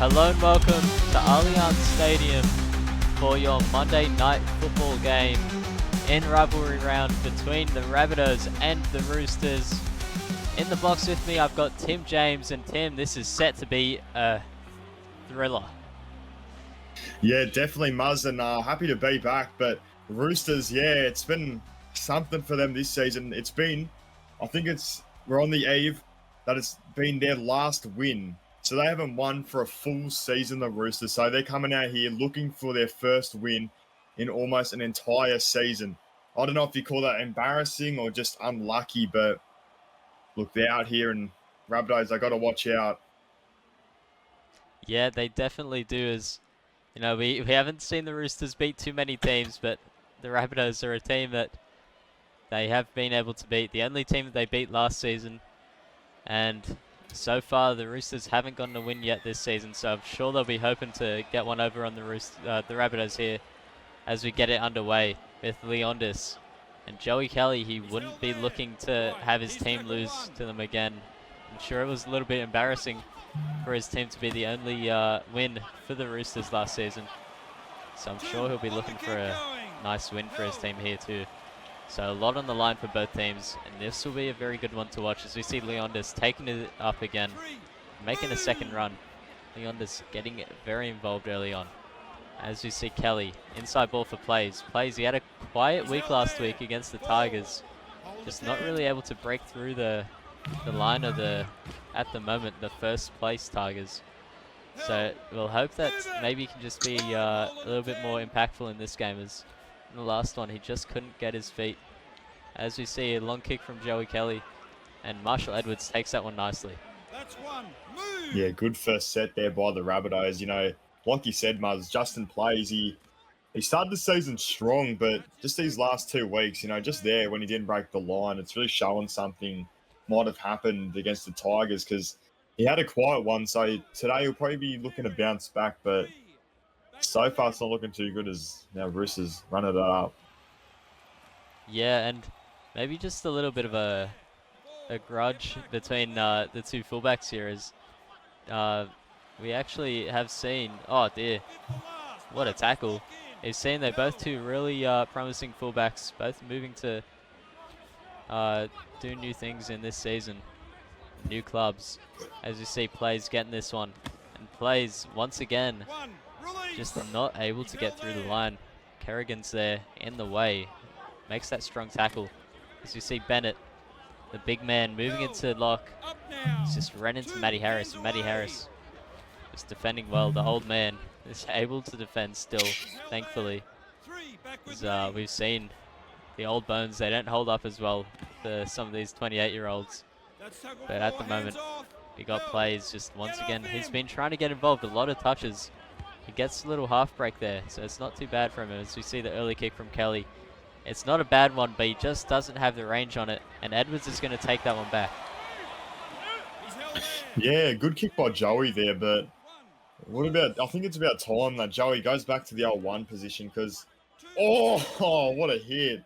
Hello and welcome to Allianz Stadium for your Monday night football game in rivalry round between the Rabbitohs and the Roosters. In the box with me, I've got Tim James, and Tim, this is set to be a thriller. Yeah, definitely, Muzz, and happy to be back. But Roosters, yeah, it's been something for them this season. We're on the eve that it's been their last win. So they haven't won for a full season, the Roosters. So they're coming out here looking for their first win in almost an entire season. I don't know if you call that embarrassing or just unlucky, but look, they're out here, and Rabbitohs, they got to watch out. Yeah, they definitely do. As you know, we haven't seen the Roosters beat too many teams, but the Rabbitohs are a team that they have been able to beat. The only team that they beat last season, and so far the Roosters haven't gotten a win yet this season. So I'm sure they'll be hoping to get one over on the Rabbitohs here as we get it underway with Leondis. And Joey Kelly, he wouldn't be looking to have his team lose to them again. I'm sure it was a little bit embarrassing for his team to be the only win for the Roosters last season. So I'm sure he'll be looking for a nice win for his team here too. So a lot on the line for both teams, and this will be a very good one to watch as we see Leondis taking it up again, making a second run. Leondis getting very involved early on. As we see Kelly, inside ball for plays. He had a quiet week last week against the Tigers. Just not really able to break through the line of at the moment, the first place Tigers. So we'll hope that maybe he can just be a little bit more impactful in this game, as in the last one he just couldn't get his feet. As we see a long kick from Joey Kelly, and Marshall Edwards takes that one nicely. That's one. Move. Yeah, good first set there by the Rabbitohs. You know, like you said, Muzz, Justin plays. He started the season strong, but just these last 2 weeks, you know, just there when he didn't break the line, it's really showing something might have happened against the Tigers, because he had a quiet one. So today he'll probably be looking to bounce back, but so far it's not looking too good as now Roosters run it up. Yeah, and maybe just a little bit of a grudge between the two fullbacks here, as we actually have seen, oh dear, what a tackle. We've seen they're both two really promising fullbacks, both moving to do new things in this season, new clubs. As you see, Plays getting this one, and Plays once again just not able to get through the line. Kerrigan's there in the way, makes that strong tackle. As you see Bennett, the big man, moving into lock. He's just ran into Matty Harris, and Matty Harris is defending well. The old man is able to defend still, thankfully. As, we've seen the old bones, they don't hold up as well for some of these 28-year-olds. But at the moment, we got Plays just once again. He's been trying to get involved, a lot of touches. He gets a little half break there, so it's not too bad for him. As we see the early kick from Kelly, it's not a bad one, but he just doesn't have the range on it, and Edwards is going to take that one back. Yeah, good kick by Joey there, but I think it's about time that Joey goes back to the L1 position, because, oh, what a hit.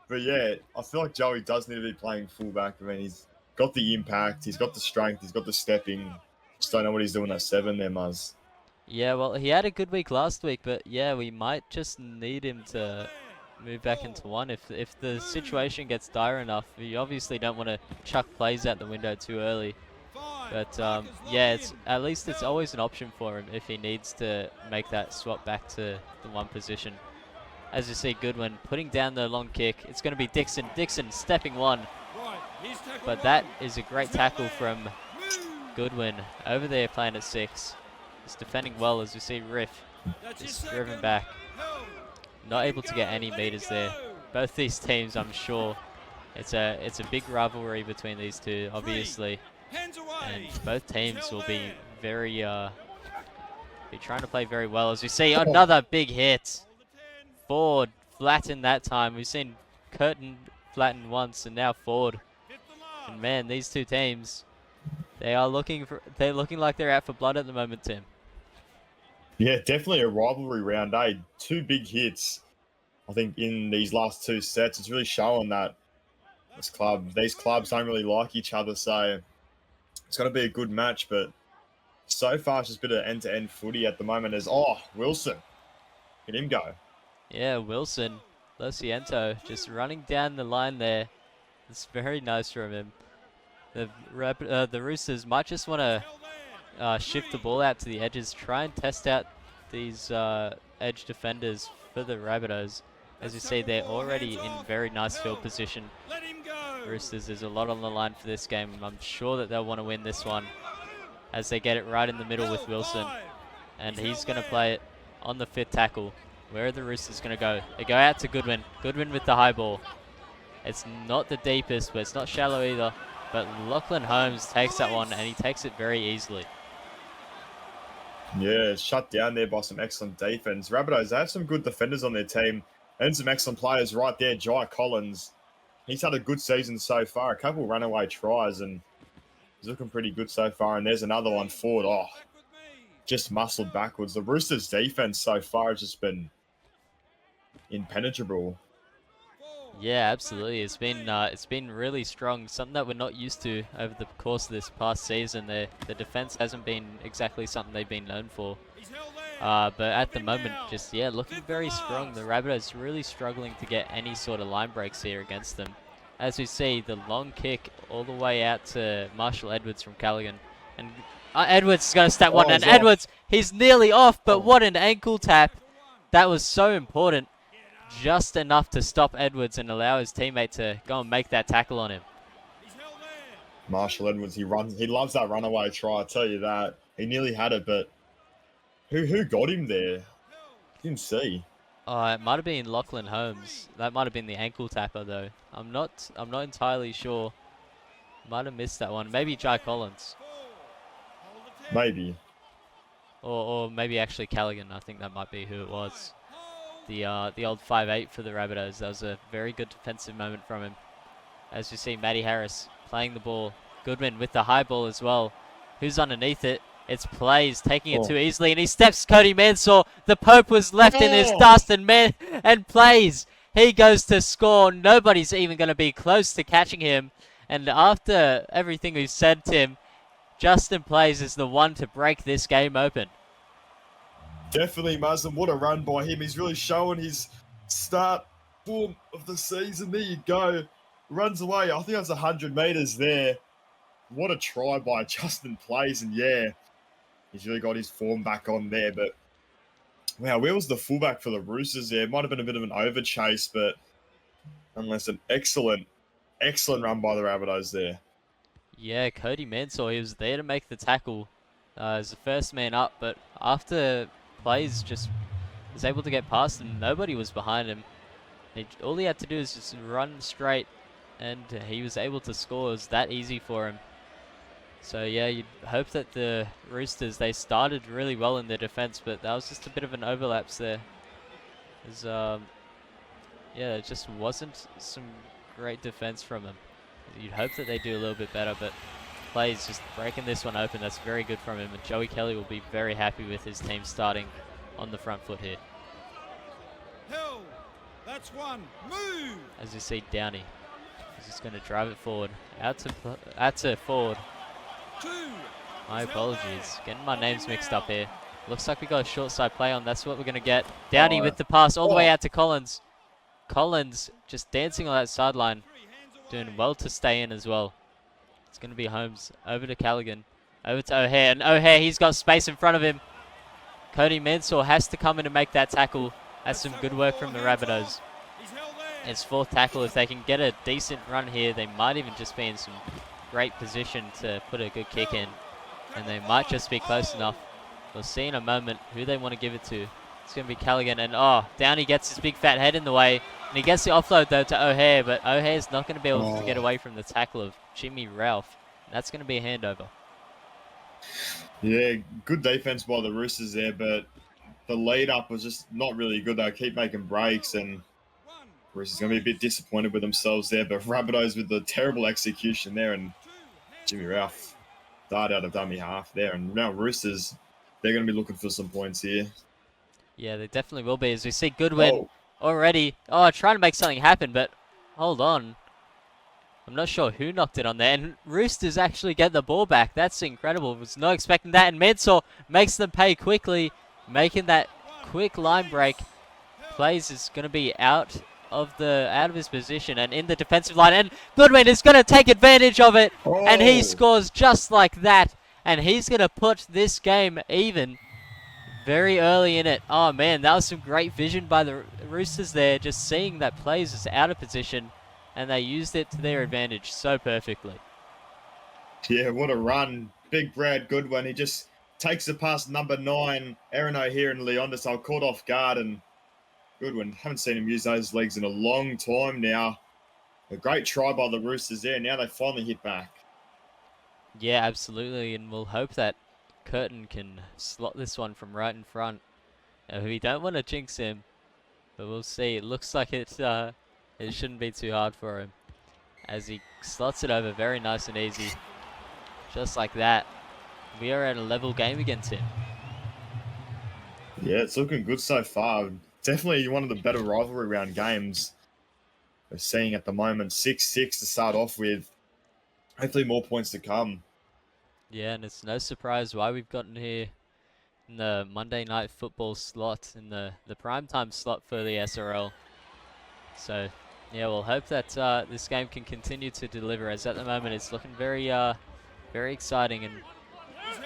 But yeah, I feel like Joey does need to be playing fullback. I mean, he's got the impact, he's got the strength, he's got the stepping. Just don't know what he's doing at 7 there, Muzz. Yeah, well, he had a good week last week, but yeah, we might just need him to move back into 1. If the situation gets dire enough, you obviously don't want to chuck Plays out the window too early. But yeah, at least it's always an option for him if he needs to make that swap back to the 1 position. As you see, Goodwin putting down the long kick. It's going to be Dixon. Dixon stepping 1. But that is a great tackle from Goodwin over there playing at 6. He's defending well, as we see Riff just driven back. Not able to get any meters there. Both these teams, I'm sure, it's a big rivalry between these two, obviously. And both teams will be trying to play very well. As we see another big hit. Ford flattened that time. We've seen Curtin flatten once, and now Ford. And man, these two teams, they're looking like they're out for blood at the moment, Tim. Yeah, definitely a rivalry round, eh? 2 big hits, I think, in these last 2 sets. It's really showing that these clubs don't really like each other, so it's going to be a good match. But so far it's just a bit of end-to-end footy at the moment. As Wilson, let him go. Yeah, Wilson, Lo Ciento, just running down the line there. It's very nice from him. The Roosters might just want to shift the ball out to the edges, try and test out these edge defenders for the Rabbitohs. As you see, they're already in very nice field position. Roosters, there's a lot on the line for this game. I'm sure that they'll want to win this one as they get it right in the middle with Wilson. And he's going to play it on the 5th tackle. Where are the Roosters going to go? They go out to Goodwin. Goodwin with the high ball. It's not the deepest, but it's not shallow either. But Lachlan Holmes takes that one, and he takes it very easily. Yeah, shut down there by some excellent defense. Rabbitohs, they have some good defenders on their team and some excellent players right there. Jai Collins, he's had a good season so far. A couple runaway tries, and he's looking pretty good so far. And there's another one forward. Just muscled backwards. The Roosters' defense so far has just been impenetrable. Yeah, absolutely. It's been really strong. Something that we're not used to over the course of this past season. The defense hasn't been exactly something they've been known for. But at the moment, just looking very strong. The Rabbitohs really struggling to get any sort of line breaks here against them. As we see, the long kick all the way out to Marshall Edwards from Callaghan, and Edwards is going to step one, and Edwards, he's nearly off, but what an ankle tap! That was so important. Just enough to stop Edwards and allow his teammate to go and make that tackle on him. Marshall Edwards, he loves that runaway try, I tell you that. He nearly had it, but who got him there? Didn't see. It might have been Lachlan Holmes. That might have been the ankle tapper though. I'm not entirely sure. Might have missed that one. Maybe Jai Collins. Maybe. Or maybe actually Callaghan. I think that might be who it was. The old 5'8" for the Rabbitohs. That was a very good defensive moment from him. As you see, Matty Harris playing the ball. Goodwin with the high ball as well. Who's underneath it? It's Plays taking it too easily, and he steps Cody Mansour. The Pope was left in this dust, and Plays. He goes to score. Nobody's even going to be close to catching him. And after everything we've said, Tim, Justin Plays is the one to break this game open. Definitely, Muslim. What a run by him. He's really showing his start form of the season. There you go. Runs away. I think that's 100 metres there. What a try by Justin Plays. And he's really got his form back on there. But, wow, where was the fullback for the Roosters there? It might have been a bit of an over chase, but unless an excellent run by the Rabbitohs there. Yeah, Cody Mansour, he was there to make the tackle as the first man up, but after Plays just was able to get past him, nobody was behind him. All he had to do is just run straight, and he was able to score. It was that easy for him. So yeah, you'd hope that the Roosters, they started really well in their defense, but that was just a bit of an overlaps there. It just wasn't some great defense from them. You'd hope that they do a little bit better, but Plays just breaking this one open. That's very good from him, and Joey Kelly will be very happy with his team starting on the front foot here. Hill, that's one. Move. As you see, Downey is just going to drive it forward, out to forward. My apologies, getting my names mixed up here. Looks like we got a short side play on. That's what we're going to get. Downey with the pass all the way out to Collins. Collins just dancing on that sideline, doing well to stay in as well. It's going to be Holmes over to Callaghan, over to O'Hare, and O'Hare, he's got space in front of him. Cody Mansour has to come in and make that tackle. That's some good work from the Rabbitohs. It's 4th tackle. If they can get a decent run here, they might even just be in some great position to put a good kick in, and they might just be close enough. We'll see in a moment who they want to give it to. It's going to be Callaghan, and Downey gets his big fat head in the way, and he gets the offload though to O'Hare, but O'Hare's not going to be able to get away from the tackle of Jimmy Ralph. That's going to be a handover. Yeah, good defense by the Roosters there, but the lead up was just not really good. They keep making breaks, and Roosters going to be a bit disappointed with themselves there, but Rabbitohs with the terrible execution there, and Jimmy Ralph died out of dummy half there, and now Roosters, they're going to be looking for some points here. Yeah, they definitely will be, as we see Goodwin already trying to make something happen, but hold on. I'm not sure who knocked it on there. And Roosters actually get the ball back. That's incredible. Was not expecting that. And Mensah makes them pay quickly, making that quick line break. Plays is going to be out of his position and in the defensive line. And Goodwin is going to take advantage of it. Oh. And he scores just like that. And he's going to put this game even very early in it. Oh, man, that was some great vision by the Roosters there. Just seeing that plays is out of position. And they used it to their advantage so perfectly. Yeah, what a run. Big Brad Goodwin. He just takes it past number 9, Aaron O'Hare and Leondis. I caught off guard, and Goodwin, haven't seen him use those legs in a long time now. A great try by the Roosters there. Now they finally hit back. Yeah, absolutely. And we'll hope that Curtin can slot this one from right in front. We don't want to jinx him, but we'll see. It looks like it shouldn't be too hard for him as he slots it over very nice and easy. Just like that. We are at a level game again, Tim. Yeah, it's looking good so far. Definitely one of the better rivalry round games we're seeing at the moment. 6-6 to start off with. Hopefully more points to come. Yeah, and it's no surprise why we've gotten here in the Monday Night Football slot, in the primetime slot for the SRL. So, yeah, we'll hope that this game can continue to deliver, as at the moment it's looking very exciting and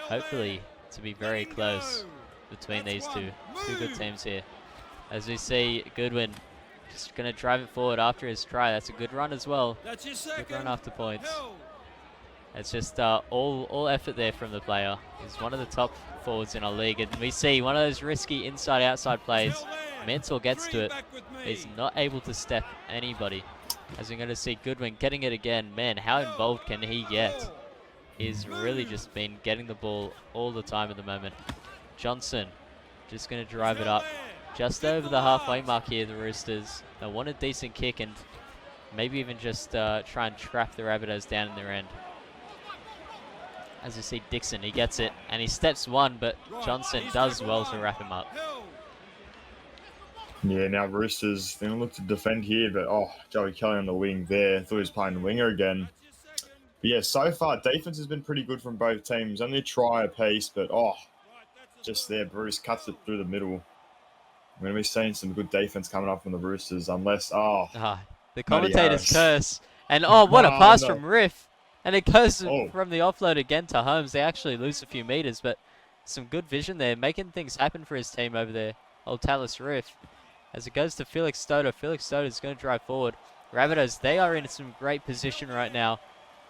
hopefully to be very close between these two good teams here. As we see Goodwin just going to drive it forward after his try. That's a good run as well. Good run after points. It's just all effort there from the player. He's one of the top forwards in our league, and we see one of those risky inside-outside plays. Mentor gets to it. He's not able to step anybody. As we're going to see Goodwin getting it again. Man, how involved can he get? He's really just been getting the ball all the time at the moment. Johnson just going to drive it up just over the halfway mark here, the Roosters. They want a decent kick and maybe even just try and trap the Rabbitohs down in their end. As you see Dixon, he gets it and he steps one, but Johnson does well to wrap him up. Yeah, now Roosters going to look to defend here, but Joey Kelly on the wing there. Thought he was playing winger again. But yeah, so far defense has been pretty good from both teams. Only a try apiece, but just there, Bruce cuts it through the middle. We're going to be seeing some good defense coming up from the Roosters, unless the commentator's curse. And what a pass from Riff. And it goes from the offload again to Holmes. They actually lose a few meters, but some good vision there, making things happen for his team over there. Old Tallis Riff. As it goes to Felix Stoder. Felix Stoder is going to drive forward. Rabbitohs, they are in some great position right now.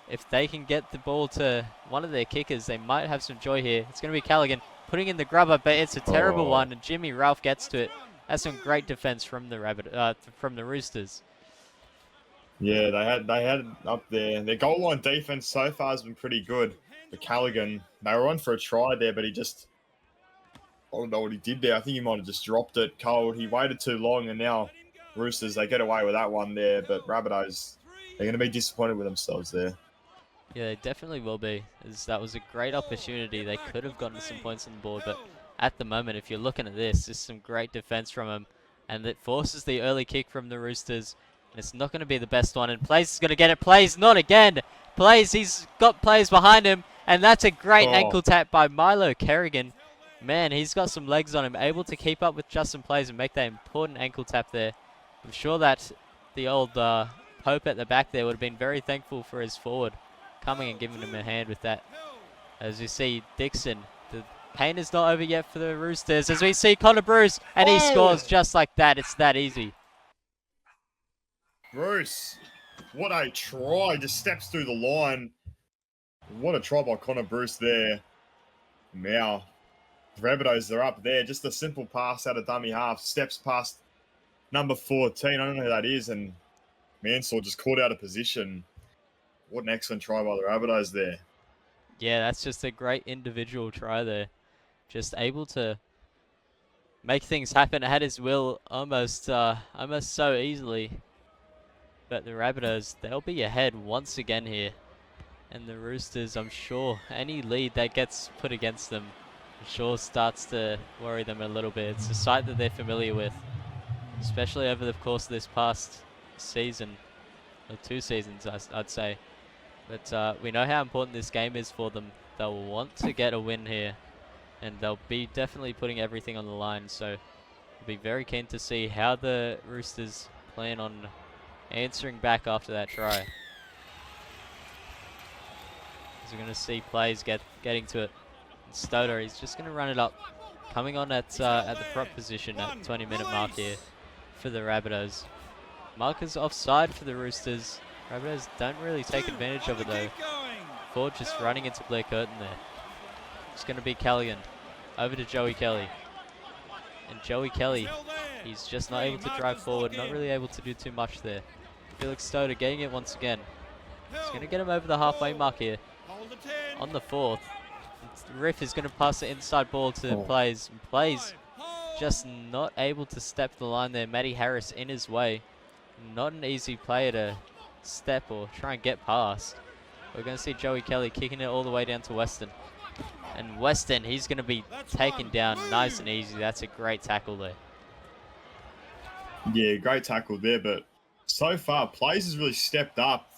If they can get the ball to one of their kickers, they might have some joy here. It's going to be Callaghan putting in the grubber, but it's a terrible one, and Jimmy Ralph gets to it. That's some great defense from the Roosters. Yeah, they had up there. Their goal line defense so far has been pretty good. For Callaghan, they were on for a try there, but he just, I don't know what he did there. I think he might have just dropped it cold. He waited too long, and now Roosters, they get away with that one there. But Rabbitohs, they're going to be disappointed with themselves there. Yeah, they definitely will be, as that was a great opportunity. They could have gotten some points on the board, but at the moment, if you're looking at this, there's some great defense from them, and it forces the early kick from the Roosters, and it's not going to be the best one, and Plays is going to get it. Plays, not again. Plays, he's got Plays behind him, and that's a great ankle tap by Milo Kerrigan. Man, he's got some legs on him, able to keep up with Justin Plays and make that important ankle tap there. I'm sure that the old Pope at the back there would have been very thankful for his forward coming and giving him a hand with that. As you see Dixon, the pain is not over yet for the Roosters. As we see Connor Bruce, and he scores just like that. It's that easy. Bruce, what a try. Just steps through the line. What a try by Connor Bruce there. Now, Rabbitohs are up there. Just a simple pass out of dummy half. Steps past number 14. I don't know who that is. And Mansell just caught out of position. What an excellent try by the Rabbitohs there. Yeah, that's just a great individual try there. Just able to make things happen at his will almost so easily. But the Rabbitohs, they'll be ahead once again here. And the Roosters, I'm sure, any lead that gets put against them, I'm sure starts to worry them a little bit. It's a sight that they're familiar with, especially over the course of this past season. or 2 seasons, I'd say. But we know how important this game is for them. They'll want to get a win here, and they'll be definitely putting everything on the line. So I'll be very keen to see how the Roosters plan on answering back after that try. As we're going to see plays getting to it. And Stoder, he's just going to run it up, coming on at the prop position at 20-minute mark here for the Rabbitohs. Markers offside for the Roosters. Rabbitohs don't really take advantage of it though. Ford just running into Blair Curtin there. It's going to be Calligan. Over to Joey Kelly. And Joey Kelly, he's just not able to drive forward, not really able to do too much there. Felix Stoder getting it once again. He's going to get him over the halfway mark here. On the 4th. Riff is going to pass the inside ball to Plays. And Plays just not able to step the line there. Matty Harris in his way. Not an easy player to step or try and get past. We're going to see Joey Kelly kicking it all the way down to Weston. And Weston, he's going to be taken down nice and easy. That's a great tackle there. Yeah, great tackle there, but so far, Plays has really stepped up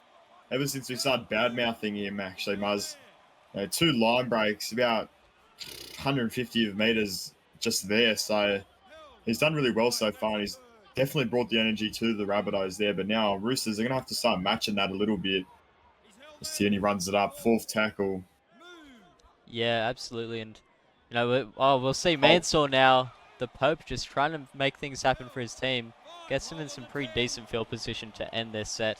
ever since we started bad-mouthing him, actually, Muzz. 2 line breaks, about 150 metres just there, so he's done really well so far, and he's definitely brought the energy to the Rabbitohs there, but now Roosters are going to have to start matching that a little bit. Let's see, and he runs it up, 4th tackle. Yeah, absolutely, and you know, we'll see Mansour now. The Pope just trying to make things happen for his team. Gets him in some pretty decent field position to end their set.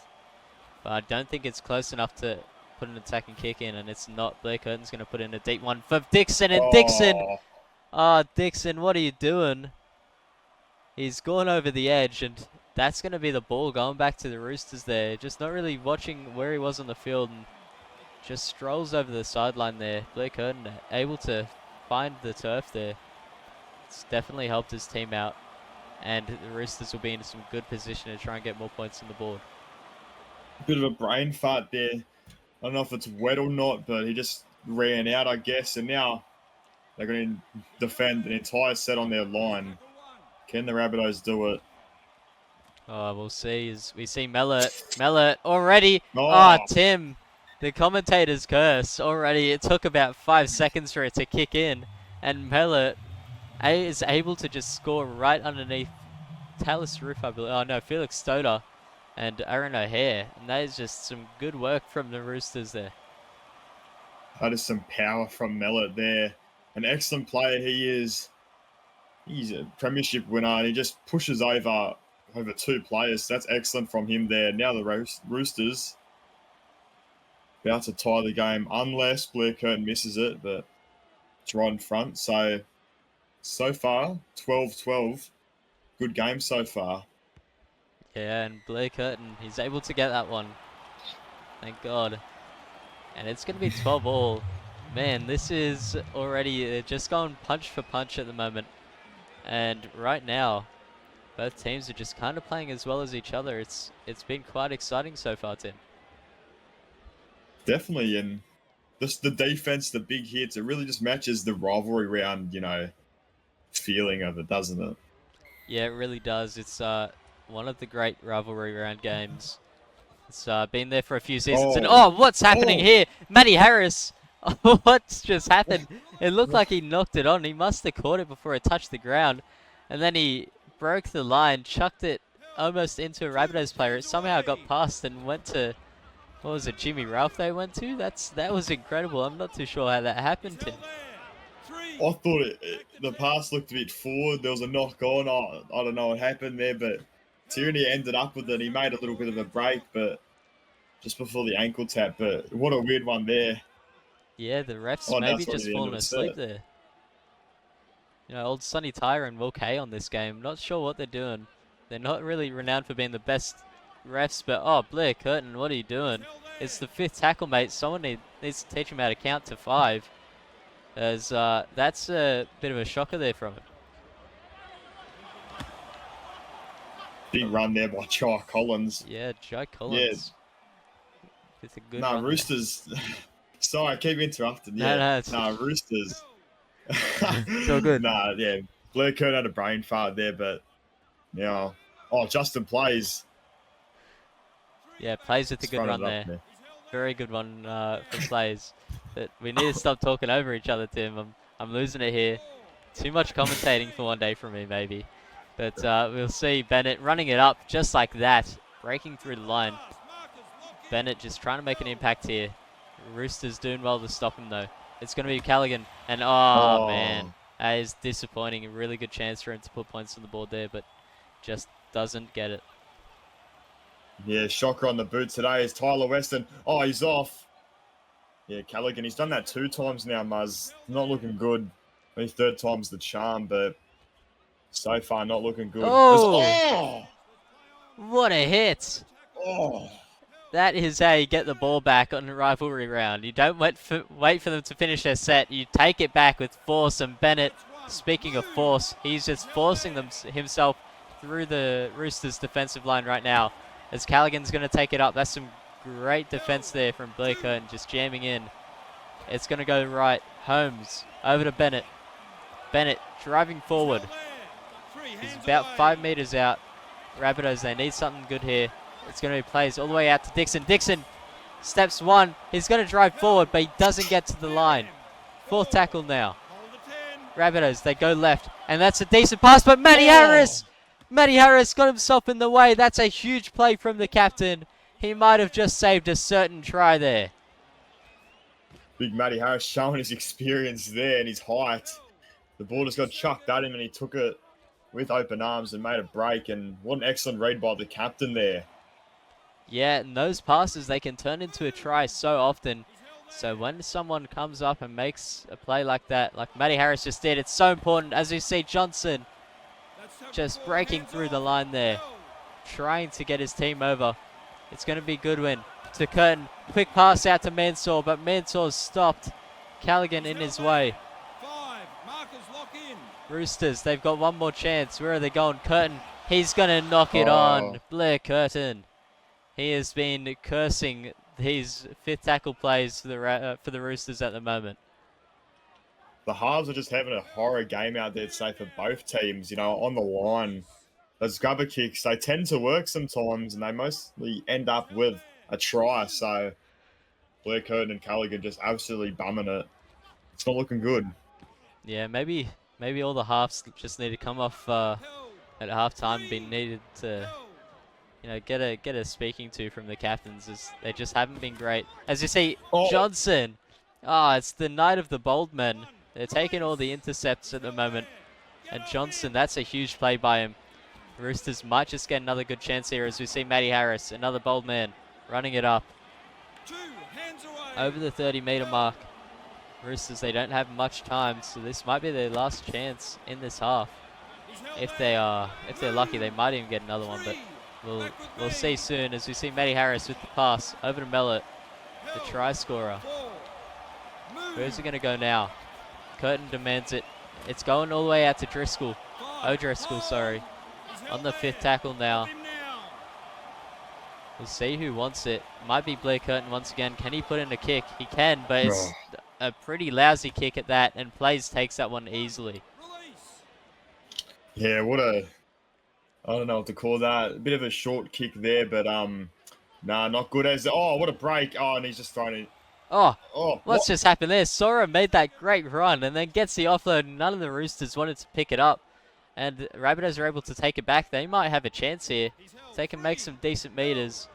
But I don't think it's close enough to put an attacking kick in, and it's not. Blair Curtin's going to put in a deep one for Dixon, and Dixon! Oh, Dixon, what are you doing? He's gone over the edge, and that's going to be the ball going back to the Roosters there. Just not really watching where he was on the field, and just strolls over the sideline there. Blair Curtin able to find the turf there. It's definitely helped his team out, and the Roosters will be in some good position to try and get more points on the board. Bit of a brain fart there. I don't know if it's wet or not, but he just ran out, I guess, and now they're going to defend an entire set on their line. Can the Rabbitohs do it? Oh, we'll see. As we see Mellett already. Oh, Tim, the commentator's curse already. It took about 5 seconds for it to kick in, and Mellett is able to just score right underneath Tallis Roof, I believe. Oh no, Felix Stoder and Aaron O'Hare, and that is just some good work from the Roosters there. that is some power from Mellett there. An excellent player he is. He's a premiership winner, and he just pushes over 2 players. So that's excellent from him there. Now the Roosters about to tie the game, unless Blair Curtin misses it, but it's right in front. So far, 12-12. Good game so far. Yeah, and Blair Curtin, he's able to get that one. Thank God. And it's going to be 12 all. Man, this is already just going punch for punch at the moment. And right now, both teams are just kind of playing as well as each other. It's been quite exciting so far, Tim. Definitely, and just the defense, the big hits, it really just matches the rivalry round, feeling of it, doesn't it? Yeah, it really does. It's one of the great rivalry round games. It's been there for a few seasons. And what's happening here? Matty Harris. What's just happened? It looked like he knocked it on. He must have caught it before it touched the ground. And then he broke the line, chucked it almost into a Rabbitohs player. It somehow got past and went to, what was it, Jimmy Ralph they went to? That was incredible. I'm not too sure how that happened, Tim. I thought the pass looked a bit forward. There was a knock on. I don't know what happened there, but Tierney ended up with it. He made a little bit of a break, but just before the ankle tap. But what a weird one there. Yeah, the refs maybe just fallen asleep there. Old Sonny Tyre and Will Kay on this game. Not sure what they're doing. They're not really renowned for being the best refs, but Blair Curtin, what are you doing? It's the 5th tackle, mate. Someone needs to teach him how to count to 5. As that's a bit of a shocker there from him. Big run there by Jai Collins. Yeah, Jai Collins. Yeah. With a good Roosters. Sorry, I keep interrupting. Yeah. No, Roosters. It's all good. Yeah. Blair Curtin had a brain fart there, but Justin Plays. Yeah, plays with a Just good running run it up there. Very good one from plays. But we need to stop talking over each other, Tim. I'm losing it here. Too much commentating for one day from me, maybe. But we'll see Bennett running it up just like that, breaking through the line. Bennett just trying to make an impact here. Roosters doing well to stop him, though. It's going to be Callaghan. And, oh, man, that is disappointing. A really good chance for him to put points on the board there, but just doesn't get it. Yeah, shocker on the boot today is Tyler Weston. Oh, he's off. Yeah, Callaghan, he's done that 2 times now, Muzz. Not looking good. Maybe 3rd time's the charm, but so far not looking good. Oh! What a hit! Oh! That is how you get the ball back on a rivalry round. You don't wait for them to finish their set. You take it back with force, and Bennett, speaking of force, he's just forcing himself through the Roosters' defensive line right now. As Callaghan's going to take it up. That's some great defense there from Blair Curtin, just jamming in. It's going to go right. Holmes over to Bennett. Bennett driving forward. He's about 5 meters out. Rabbitohs, they need something good here. It's going to be plays all the way out to Dixon. Dixon steps 1. He's going to drive forward, but he doesn't get to the line. 4th tackle now. Rabbitohs, they go left. And that's a decent pass, but Matty Harris! Matty Harris got himself in the way. That's a huge play from the captain. He might have just saved a certain try there. Big Matty Harris showing his experience there and his height. The ball just got chucked at him and he took it with open arms and made a break. And what an excellent read by the captain there. Yeah, and those passes, they can turn into a try so often. So when someone comes up and makes a play like that, like Matty Harris just did, it's so important. As you see, Johnson just breaking through the line there, trying to get his team over. It's going to be Goodwin to Curtin. Quick pass out to Mansour, but Mansour's stopped. Callaghan in his way. Roosters, they've got one more chance. Where are they going? Curtin, he's going to knock it on. Blair Curtin. He has been cursing these 5th tackle plays for the Roosters at the moment. The halves are just having a horror game out there today for both teams, you know, on the line. Those grubber kicks, they tend to work sometimes, and they mostly end up with a try. So Blair Curtin and Callaghan just absolutely bumming it. It's not looking good. Yeah, maybe all the halves just need to come off at halftime, be needed to, you know, get a speaking to from the captains, as they just haven't been great. As you see, Johnson. It's the night of the bold men. They're taking all the intercepts at the moment. And Johnson, that's a huge play by him. Roosters might just get another good chance here as we see Matty Harris, another bold man, running it up. Over the 30-meter mark. Roosters, they don't have much time, so this might be their last chance in this half. If they're lucky, they might even get another one, but we'll see soon as we see Matty Harris with the pass over to Mellett, the try scorer. Where's he going to go now? Curtin demands it. It's going all the way out to Driscoll. O'Driscoll, sorry. On the 5th tackle now. We'll see who wants it. Might be Blair Curtin once again. Can he put in a kick? He can, but it's a pretty lousy kick at that, and Plays takes that one easily. Yeah, I don't know what to call that. A bit of a short kick there, but nah, not good as. Oh, what a break! Oh, and he's just thrown it. What's just happened there? Sora made that great run and then gets the offload. None of the Roosters wanted to pick it up. And Rabbitohs are able to take it back. They might have a chance here. If they can make some decent meters,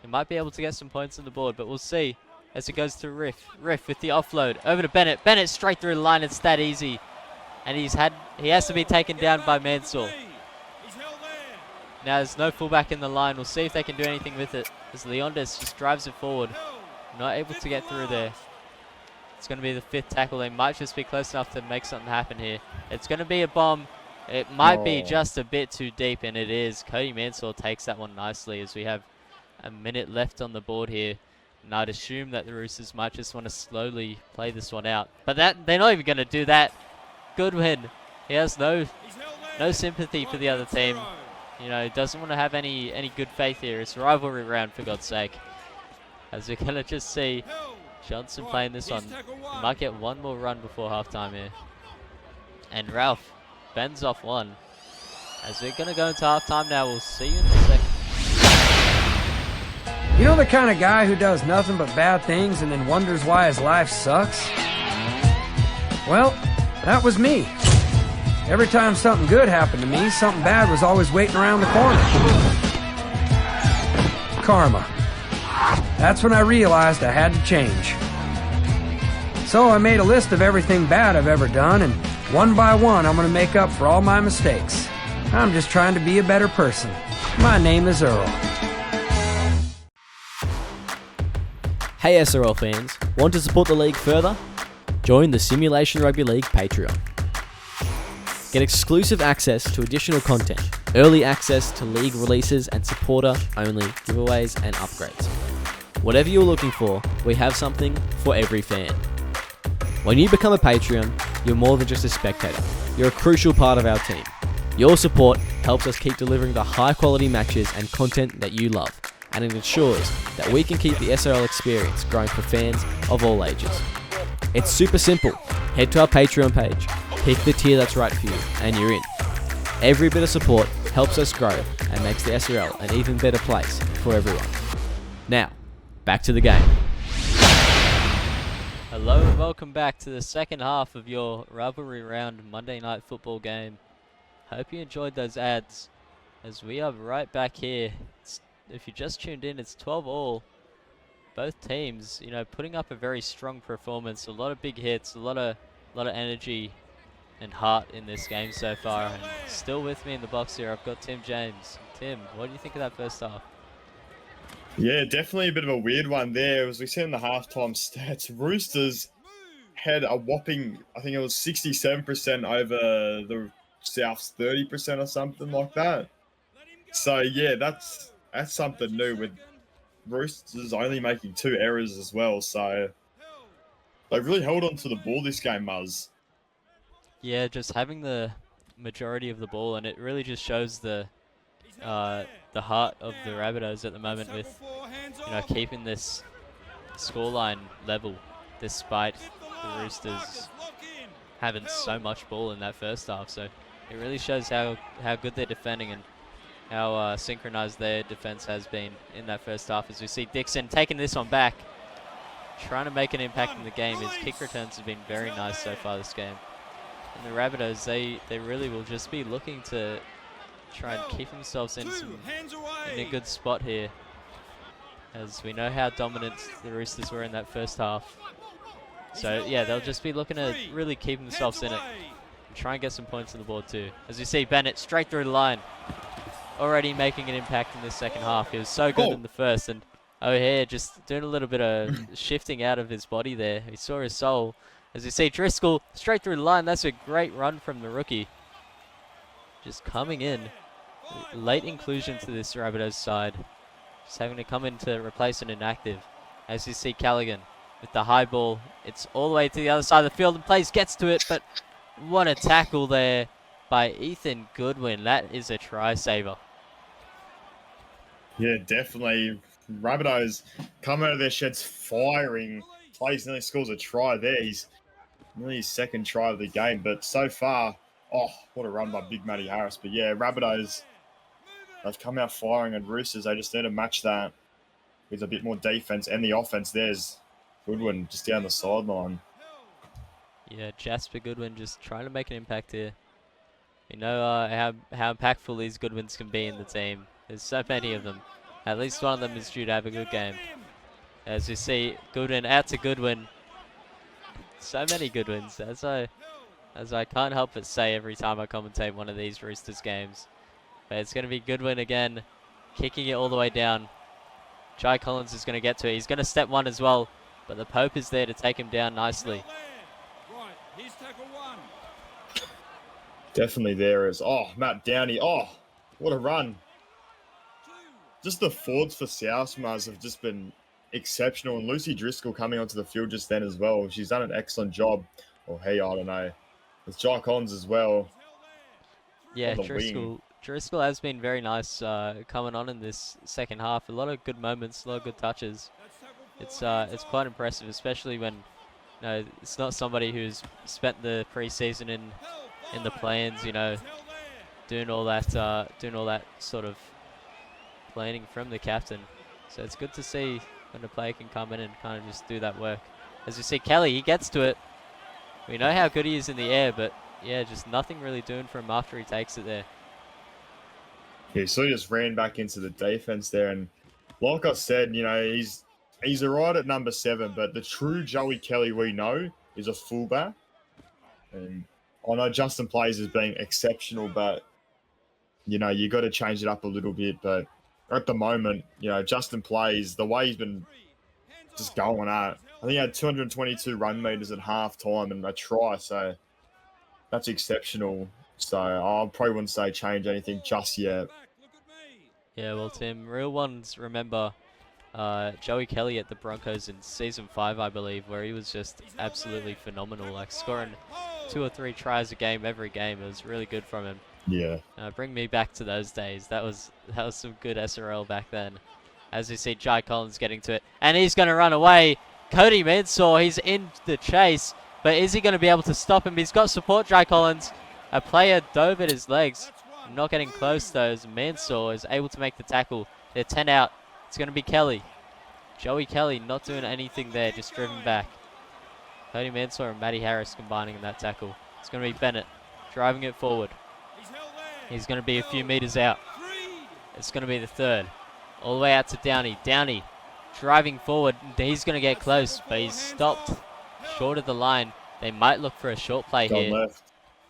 they might be able to get some points on the board. But we'll see as it goes to Riff. Riff with the offload. Over to Bennett. Bennett straight through the line. It's that easy. And he has to be taken down by Mansour. Now there's no fullback in the line. We'll see if they can do anything with it, as Leondis just drives it forward. Not able to get through there. It's going to be the 5th tackle. They might just be close enough to make something happen here. It's going to be a bomb. It might be just a bit too deep, and it is. Cody Mansour takes that one nicely as we have a minute left on the board here. And I'd assume that the Roosters might just want to slowly play this one out. But they're not even going to do that. Goodwin, he has no sympathy for the other team. You know, he doesn't want to have any good faith here. It's a rivalry round, for God's sake. As we're going to just see Johnson playing this one. He might get one more run before halftime here. And Ralph bends off one. As we're going to go into halftime now, we'll see you in a second. You know the kind of guy who does nothing but bad things and then wonders why his life sucks? Well, that was me. Every time something good happened to me, something bad was always waiting around the corner. Karma. That's when I realized I had to change. So I made a list of everything bad I've ever done, and one by one I'm going to make up for all my mistakes. I'm just trying to be a better person. My name is Earl. Hey SRL fans, want to support the league further? Join the Simulation Rugby League Patreon. Get exclusive access to additional content, early access to league releases and supporter-only giveaways and upgrades. Whatever you're looking for, we have something for every fan. When you become a Patreon, you're more than just a spectator. You're a crucial part of our team. Your support helps us keep delivering the high-quality matches and content that you love, and it ensures that we can keep the SRL experience growing for fans of all ages. It's super simple. Head to our Patreon page, pick the tier that's right for you, and you're in. Every bit of support helps us grow and makes the SRL an even better place for everyone. Now, back to the game. Hello and welcome back to the second half of your rivalry round Monday Night Football game. Hope you enjoyed those ads, as we are right back here. If you just tuned in, it's 12-all. Both teams, putting up a very strong performance. A lot of big hits, a lot of energy and heart in this game so far. And still with me in the box here, I've got Tim James. Tim, what do you think of that first half? Yeah, definitely a bit of a weird one there. As we see in the halftime stats, Roosters had a whopping, I think it was 67% over the South's 30% or something like that. So yeah, that's something new, with Roosters only making 2 errors as well. So they really held on to the ball this game, Muzz. Yeah, just having the majority of the ball, and it really just shows the heart of the Rabbitohs at the moment with, keeping this scoreline level despite the Roosters having so much ball in that first half. So it really shows how good they're defending and how synchronized their defense has been in that first half. As we see Dixon taking this one back, trying to make an impact in the game. His kick returns have been very nice so far this game. And the Rabbitohs, they really will just be looking to try and keep themselves in a good spot here, as we know how dominant the Roosters were in that first half. So yeah, they'll just be looking to really keep themselves in it and try and get some points on the board too. As we see Bennett straight through the line, already making an impact in the second half. He was so good in the first, and O'Hare just doing a little bit of shifting out of his body there. He saw his soul. As you see Driscoll straight through the line, that's a great run from the rookie. Just coming in, late inclusion to this Rabbitohs side. Just having to come in to replace an inactive. As you see Callaghan with the high ball, it's all the way to the other side of the field, and Place gets to it, but what a tackle there by Ethan Goodwin. That is a try saver. Yeah, definitely. Rabbitohs come out of their sheds firing. Place nearly scores a try there. He's nearly his second try of the game, but so far, what a run by Big Matty Harris. But yeah, Rabbitohs, they've come out firing, and Roosters, they just need to match that with a bit more defense, and the offense. There's Goodwin just down the sideline. Yeah, Jasper Goodwin just trying to make an impact here. You know how impactful these Goodwins can be in the team. There's so many of them. At least one of them is due to have a good game. As you see, Goodwin out to Goodwin. So many Goodwins, as I can't help but say every time I commentate one of these Roosters games. But it's going to be Goodwin again, kicking it all the way down. Jai Collins is going to get to it. He's going to step one as well, but the Pope is there to take him down nicely. Right, here's tackle 1. Definitely there is. Matt Downey. What a run. Just the forwards for South Mars have just been exceptional. And Lucy Driscoll coming onto the field just then as well. She's done an excellent job. Or hey, I don't know. With Jai Collins as well. Yeah, Driscoll has been very nice coming on in this second half. A lot of good moments, a lot of good touches. It's quite impressive, especially when it's not somebody who's spent the preseason in the plans, doing all that sort of planning from the captain. So it's good to see when a player can come in and kind of just do that work. As you see, Kelly, he gets to it. We know how good he is in the air, but yeah, just nothing really doing for him after he takes it there. He sort of just ran back into the defense there, and like I said, you know, he's alright at number 7, but the true Joey Kelly we know is a fullback. And I know Justin plays as being exceptional, but you know, you got to change it up a little bit. But at the moment, you know, Justin plays the way he's been just going at it. I think he had 222 run meters at half time and a try, so that's exceptional. So I probably wouldn't say change anything just yet. Yeah, well, Tim, real ones remember Joey Kelly at the Broncos in season 5, I believe, where he was just absolutely phenomenal, like scoring 2 or 3 tries a game every game. It was really good from him. Yeah. Bring me back to those days. That was some good SRL back then. As we see Jai Collins getting to it, and he's going to run away. Cody Mansour, he's in the chase, but is he going to be able to stop him? He's got support, Jai Collins. A player dove at his legs. Not getting close though, as Mansour is able to make the tackle. They're 10 out. It's going to be Kelly. Joey Kelly not doing anything there, just driven back. Cody Mansour and Matty Harris combining in that tackle. It's going to be Bennett driving it forward. He's going to be a few meters out. It's going to be the 3rd. All the way out to Downey. Downey driving forward. He's going to get close, but he's stopped short of the line. They might look for a short play here.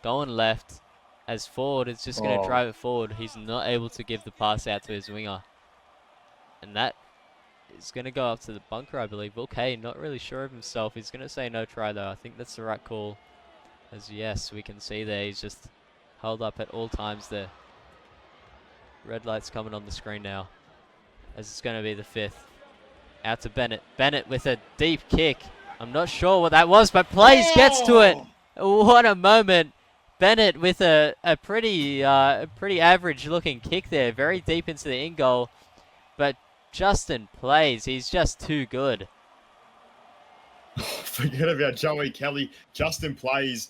Going left. As Ford is just going to drive it forward. He's not able to give the pass out to his winger. And that is going to go up to the bunker, I believe. Okay, not really sure of himself. He's going to say no try, though. I think that's the right call. As yes, we can see there, he's just held up at all times there. Red light's coming on the screen now. As it's going to be the 5th. Out to Bennett. Bennett with a deep kick. I'm not sure what that was, but Plays gets to it. What a moment. Bennett with a pretty average looking kick there, very deep into the in goal, but Justin Plays, he's just too good. Forget about Joey Kelly. Justin Plays,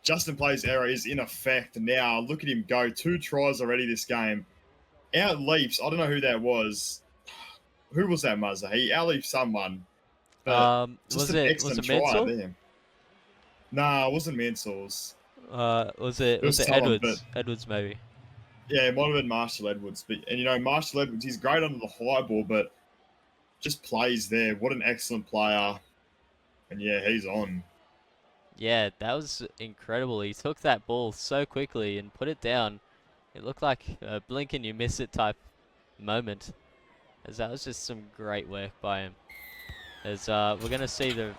Justin Plays' error is in effect now. Look at him go, 2 tries already this game. Out leaps, I don't know who that was. Who was that, Muzza? He out leaped someone. Was it Mansell? Nah, it wasn't Mansour's. Was it Edwards? Edwards, maybe. Yeah, it might have been Marshall Edwards. And you know, Marshall Edwards, he's great under the high ball, but just plays there. What an excellent player. And yeah, he's on. Yeah, that was incredible. He took that ball so quickly and put it down. It looked like a blink and you miss it type moment. As that was just some great work by him. As we're going to see the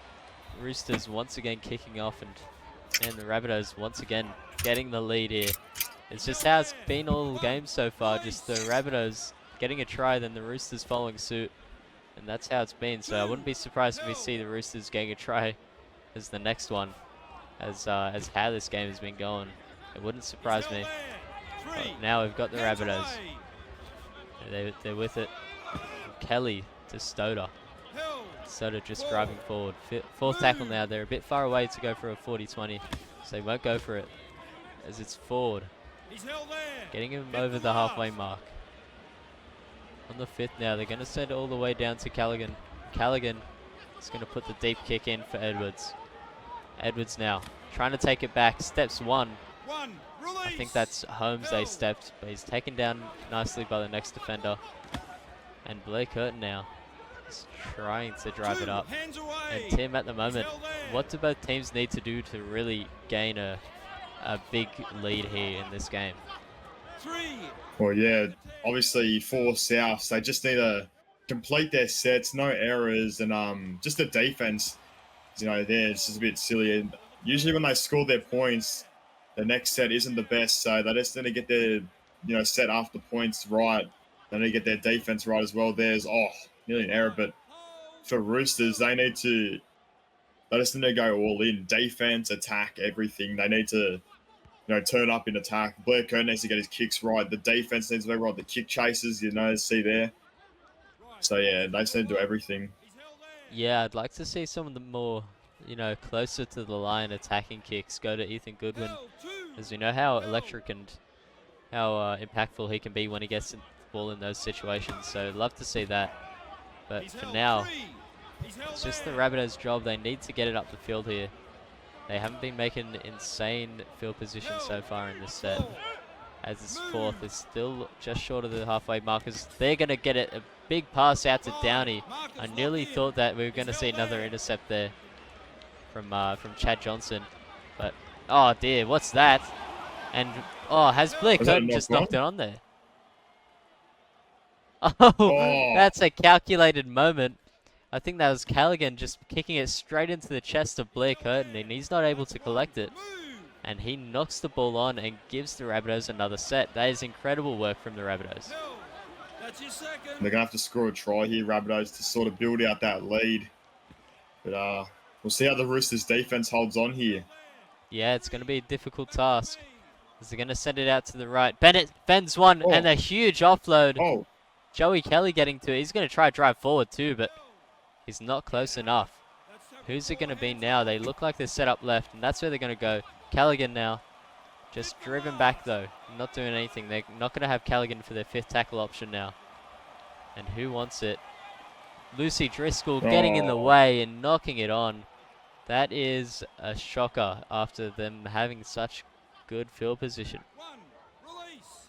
Roosters once again kicking off and the Rabbitohs once again getting the lead here. It's just how it's been all games so far, just the Rabbitohs getting a try, then the Roosters following suit, and that's how it's been. So I wouldn't be surprised if we see the Roosters getting a try as the next one, as how this game has been going. It wouldn't surprise me. But now we've got the Rabbitohs. They're with it. Kelly to Stoder. Stoder just driving forward. 4th tackle now. They're a bit far away to go for a 40-20, so they won't go for it. As it's Ford. Getting him over the halfway mark. On the 5th now. They're going to send it all the way down to Callaghan. Callaghan is going to put the deep kick in for Edwards. Edwards now. Trying to take it back. Steps 1. I think that's Holmes they stepped, but he's taken down nicely by the next defender. And Blair Curtin now. Trying to drive it up. And Tim, at the moment, what do both teams need to do to really gain a big lead here in this game? Well, yeah, obviously for Souths, they just need to complete their sets, no errors, and just the defense, you know, there it's just a bit silly. And usually when they score their points, the next set isn't the best, so they just need to get their set after points right. They need to get their defense right as well. There's nearly an error, but for Roosters, they just need to go all in. Defense, attack, everything. They need to, turn up in attack. Blair Curtin needs to get his kicks right. The defense needs to be right. The kick chases, see there. So, yeah, they just need to do everything. Yeah, I'd like to see some of the more, closer to the line attacking kicks go to Ethan Goodwin. As we know how electric and how impactful he can be when he gets ball in those situations. So love to see that. But for now, it's just the Rabbitohs' job. They need to get it up the field here. They haven't been making insane field position so far in this set. As this fourth is still just short of the halfway markers. They're going to get it, a big pass out to Downey. I nearly thought that we were going to see another intercept there from Chad Johnson. But, oh dear, what's that? And, oh, has Blair Curtin just knocked it on there? Oh, that's a calculated moment. I think that was Callaghan just kicking it straight into the chest of Blair Curtin, and he's not able to collect it. And he knocks the ball on and gives the Rabbitohs another set. That is incredible work from the Rabbitohs. They're going to have to score a try here, Rabbitohs, to sort of build out that lead. But we'll see how the Roosters defense holds on here. Yeah, it's going to be a difficult task. As they're going to send it out to the right. Bennett fends one, and a huge offload. Joey Kelly getting to it. He's going to try drive forward too, but he's not close enough. Who's it going to be now? They look like they're set up left, and that's where they're going to go. Callaghan now. Just driven back, though. Not doing anything. They're not going to have Callaghan for their fifth tackle option now. And who wants it? Lucy Driscoll getting in the way and knocking it on. That is a shocker after them having such good field position.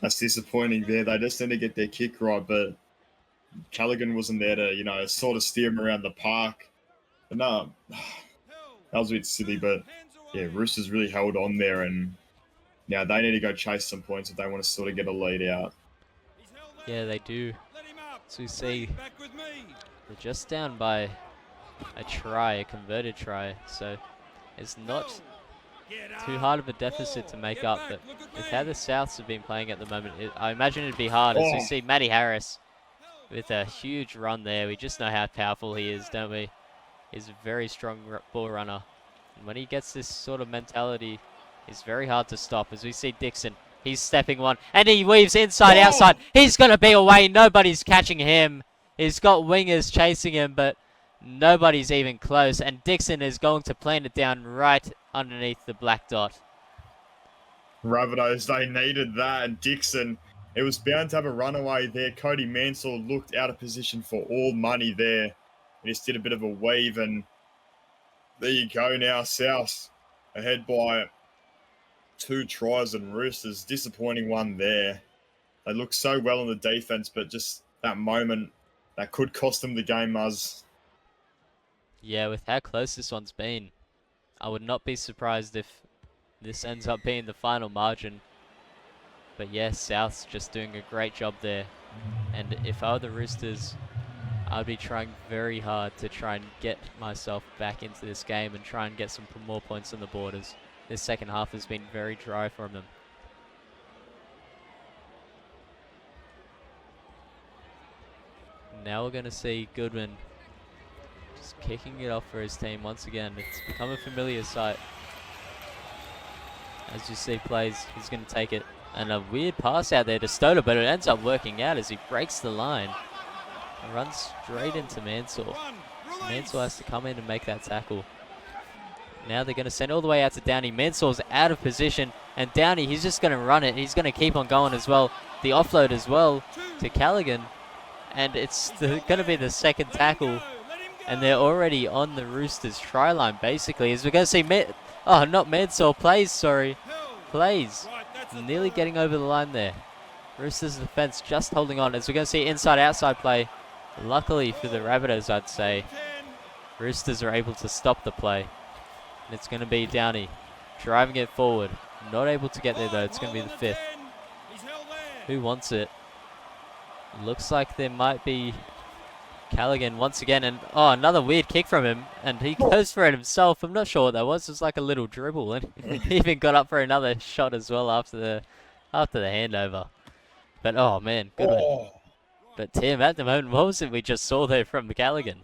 That's disappointing there. They just need to get their kick right, but Callaghan wasn't there to, you know, sort of steer them around the park. But no, that was a bit silly, but yeah, Roosters really held on there, and now they need to go chase some points if they want to sort of get a lead out. Yeah, they do. So we see they're just down by a try, a converted try, so it's not too hard of a deficit to make up, but with how the Souths have been playing at the moment, I imagine it'd be hard. As we see Matty Harris with a huge run there. We just know how powerful he is, don't we? He's a very strong ball runner. And when he gets this sort of mentality, it's very hard to stop. As we see Dixon, he's stepping one, and he weaves inside, outside. He's going to be away. Nobody's catching him. He's got wingers chasing him, but nobody's even close. And Dixon is going to plant it down right underneath the black dot. Rabbitohs, they needed that, and Dixon, it was bound to have a runaway there. Cody Mansell looked out of position for all money there. He just did a bit of a weave, and there you go now. South ahead by 2 tries, and Roosters, disappointing one there. They look so well on the defense, but just that moment, that could cost them the game, Muzz. Yeah, with how close this one's been, I would not be surprised if this ends up being the final margin. But yes, South's just doing a great job there. And if I were the Roosters, I'd be trying very hard to try and get myself back into this game and try and get some more points on the board, as this second half has been very dry from them. Now we're going to see Goodwin just kicking it off for his team once again. It's become a familiar sight. As you see plays, he's going to take it. And a weird pass out there to Stoner, but it ends up working out as he breaks the line. And runs straight into Mansell. Mansell has to come in and make that tackle. Now they're going to send all the way out to Downey. Mansell's out of position. And Downey, he's just going to run it. He's going to keep on going as well. The offload as well to Callaghan. And it's going to be the second tackle. And they're already on the Roosters try line, basically. As we're going to see, not Mansell, Plays. Nearly getting over the line there. Roosters defense just holding on. As we're going to see inside-outside play. Luckily for the Rabbitohs, I'd say, Roosters are able to stop the play. And it's going to be Downey driving it forward. Not able to get there, though. It's going to be the fifth. Who wants it? Looks like there might be Callaghan once again. And, another weird kick from him. And he goes for it himself. I'm not sure what that was. It was like a little dribble. And he even got up for another shot as well after the handover. But, oh, man, good one. But, Tim, at the moment, what was it we just saw there from Callaghan?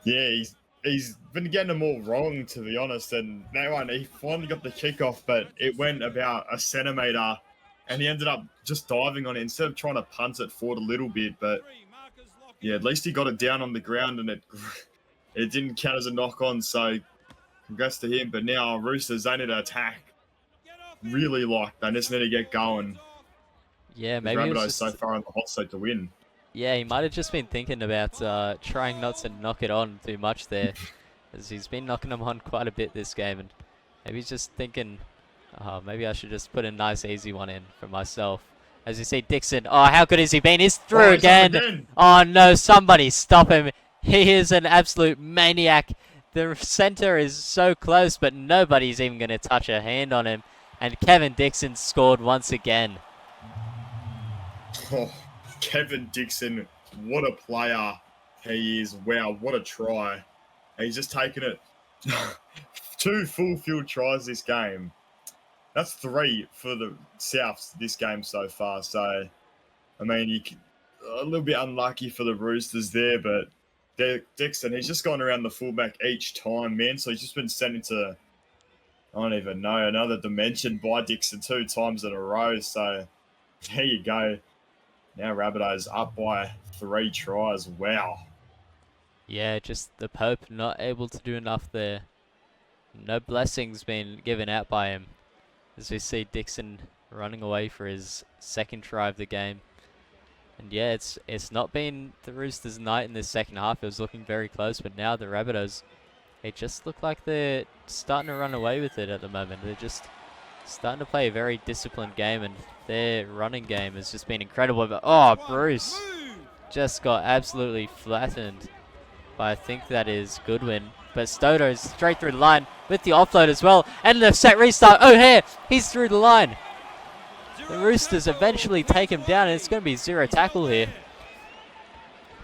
Yeah, he's been getting them all wrong, to be honest. And that one, he finally got the kick off, but it went about a centimetre. And he ended up just diving on it instead of trying to punt it forward a little bit. But, yeah, at least he got it down on the ground, and it didn't count as a knock-on. So, congrats to him. But now, Roosters, they need to attack. Really they just need to get going. Yeah, With maybe it Rabbitohs was so just, far on the hot seat to win. yeah, he might have just been thinking about trying not to knock it on too much there, as he's been knocking them on quite a bit this game, and maybe he's just thinking, oh, maybe I should just put a nice easy one in for myself. As you see Dixon, oh, how good has he been? He's through He's up again. Oh no, somebody stop him. He is an absolute maniac. The centre is so close, but nobody's even going to touch a hand on him. And Kevin Dixon scored once again. Oh, Kevin Dixon, what a player he is. Wow, what a try. He's just taken it 2 full field tries this game. That's 3 for the Souths this game so far. So, I mean, a little bit unlucky for the Roosters there, but Dixon, he's just gone around the fullback each time, man. So he's just been sent into, I don't even know, another dimension by Dixon 2 times in a row. So there you go. Now Rabbitohs up by 3 tries. Wow. Yeah, just the Pope not able to do enough there. No blessings being given out by him. As we see Dixon running away for his 2nd try of the game. And yeah, it's not been the Roosters' night in this second half. It was looking very close, but now the Rabbitohs, they just look like they're starting to run away with it at the moment. They're just starting to play a very disciplined game, and their running game has just been incredible. But oh, Bruce just got absolutely flattened by, I think that is Goodwin. But Stoto straight through the line with the offload as well. And the set restart. O'Hare, he's through the line. The Roosters eventually take him down, and it's going to be 0 tackle here.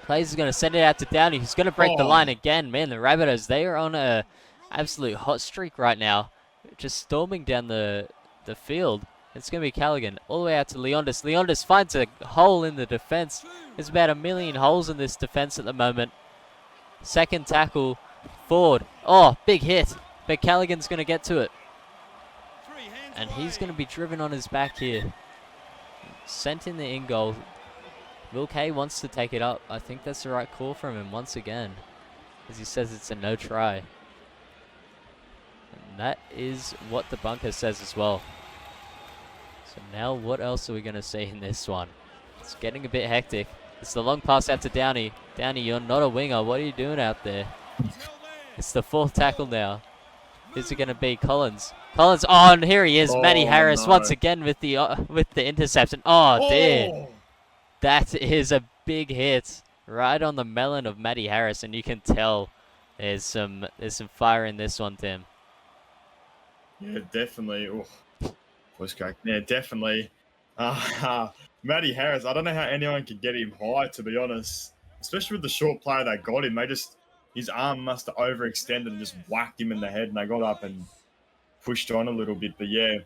Plays is going to send it out to Downey, who's going to break the line again. Man, the Rabbitohs, they are on a absolute hot streak right now. Just storming down the field. It's going to be Callaghan all the way out to Leondis. Leondis finds a hole in the defense. There's about 1 million holes in this defense at the moment. 2nd tackle, Ford. Oh, big hit. But Callaghan's going to get to it. And he's going to be driven on his back here. Sent in the in goal. Will Kay wants to take it up. I think that's the right call from him once again, as he says it's a no try. And that is what the bunker says as well. So now what else are we going to see in this one? It's getting a bit hectic. It's the long pass out to Downey. Downey, you're not a winger. What are you doing out there? It's the 4th tackle now. Who's it going to be? Collins. Collins, oh, and here he is. Matty Harris once again with the interception. Oh, dear. That is a big hit right on the melon of Matty Harris, and you can tell there's some fire in this one, Tim. Yeah, definitely. Oh, voice crack. Yeah, definitely. Matty Harris, I don't know how anyone could get him high, to be honest. Especially with the short player they got him. His arm must have overextended and just whacked him in the head, and they got up and pushed on a little bit. But yeah,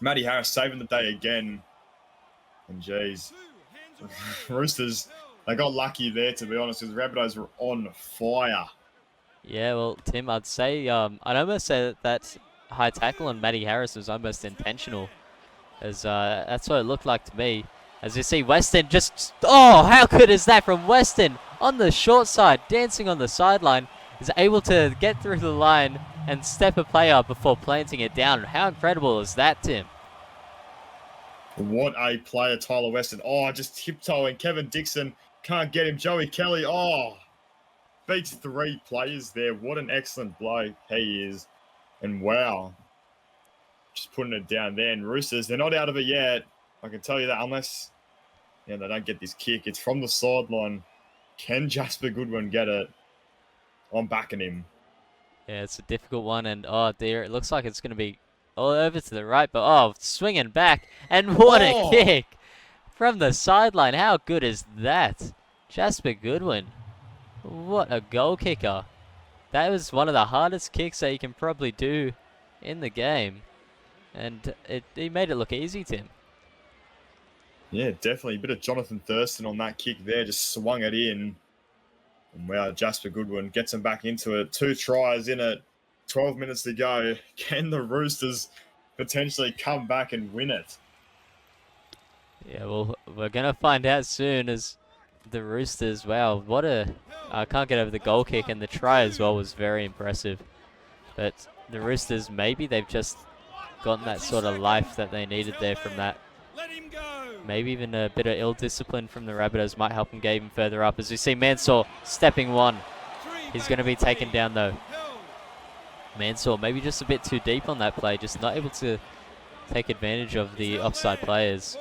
Matty Harris saving the day again. And geez, Roosters, they got lucky there, to be honest, because the Rabbitohs were on fire. Yeah, well, Tim, I'd say, I'd almost say that high tackle on Matty Harris was almost intentional, as that's what it looked like to me. As you see, Weston just, oh, how good is that from Weston? On the short side, dancing on the sideline, is able to get through the line and step a player before planting it down. How incredible is that, Tim? What a player, Tyler Weston. Oh, just tiptoeing. Kevin Dixon can't get him. Joey Kelly, oh, beats 3 players there. What an excellent bloke he is. And wow, just putting it down there. And Roosters, they're not out of it yet. I can tell you that, unless they don't get this kick. It's from the sideline. Can Jasper Goodwin get it? I'm backing him. Yeah, it's a difficult one, and oh dear, it looks like it's going to be all over to the right, but oh, swinging back, and what a kick from the sideline. How good is that? Jasper Goodwin, what a goal kicker. That was one of the hardest kicks that you can probably do in the game, and he made it look easy, Tim. Yeah, definitely. A bit of Jonathan Thurston on that kick there. Just swung it in. And wow, Jasper Goodwin gets him back into it. 2 tries in it. 12 minutes to go. Can the Roosters potentially come back and win it? Yeah, well, we're going to find out soon, as the Roosters, wow, I can't get over the goal kick, and the try as well was very impressive. But the Roosters, maybe they've just gotten that sort of life that they needed there from that Let him go. Maybe even a bit of ill discipline from the Rabbitohs might help him get even further up. As we see Mansour stepping one. He's going to be taken down though. Mansour maybe just a bit too deep on that play, just not able to take advantage of the offside players.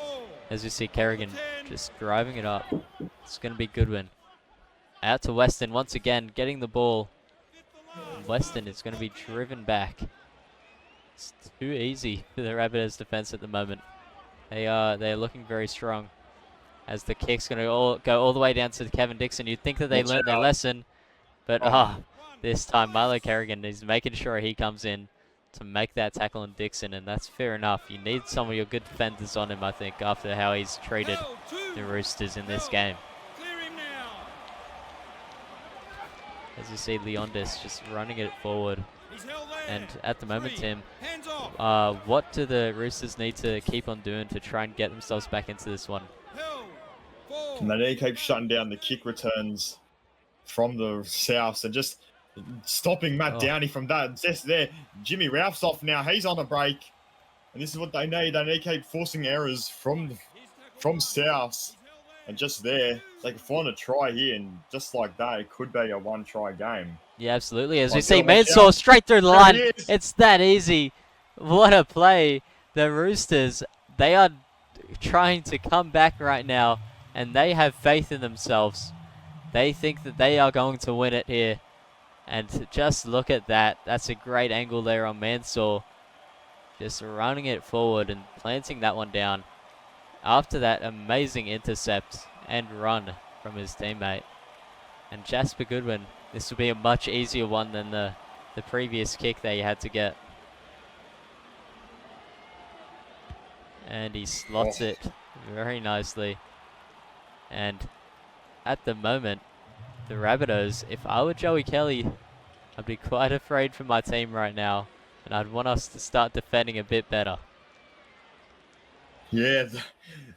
As we see Kerrigan just driving it up. It's going to be Goodwin. Out to Weston once again, getting the ball. Weston is going to be driven back. It's too easy for the Rabbitohs defense at the moment. They are looking very strong. As the kick's going to go all the way down to Kevin Dixon. You'd think that they learned their lesson, but this time Milo Kerrigan is making sure he comes in to make that tackle on Dixon, and that's fair enough. You need some of your good defenders on him, I think, after how he's treated the Roosters in this game. As you see Leondis just running it forward. And at the moment, Tim, what do the Roosters need to keep on doing to try and get themselves back into this one? And they need to keep shutting down the kick returns from the Souths and just stopping Matt Downey from that. Just there, Jimmy Ralph's off now. He's on a break. And this is what they need. They need to keep forcing errors from Souths. And just there, they can find a try here, and just like that, it could be a one-try game. Yeah, absolutely. As we see Mansour straight through the line. It's that easy. What a play. The Roosters, they are trying to come back right now, and they have faith in themselves. They think that they are going to win it here. And just look at that. That's a great angle there on Mansour. Just running it forward and planting that one down. After that amazing intercept and run from his teammate. And Jasper Goodwin, this will be a much easier one than the previous kick that he had to get. And he slots it very nicely. And at the moment, the Rabbitohs, if I were Joey Kelly, I'd be quite afraid for my team right now. And I'd want us to start defending a bit better. Yeah,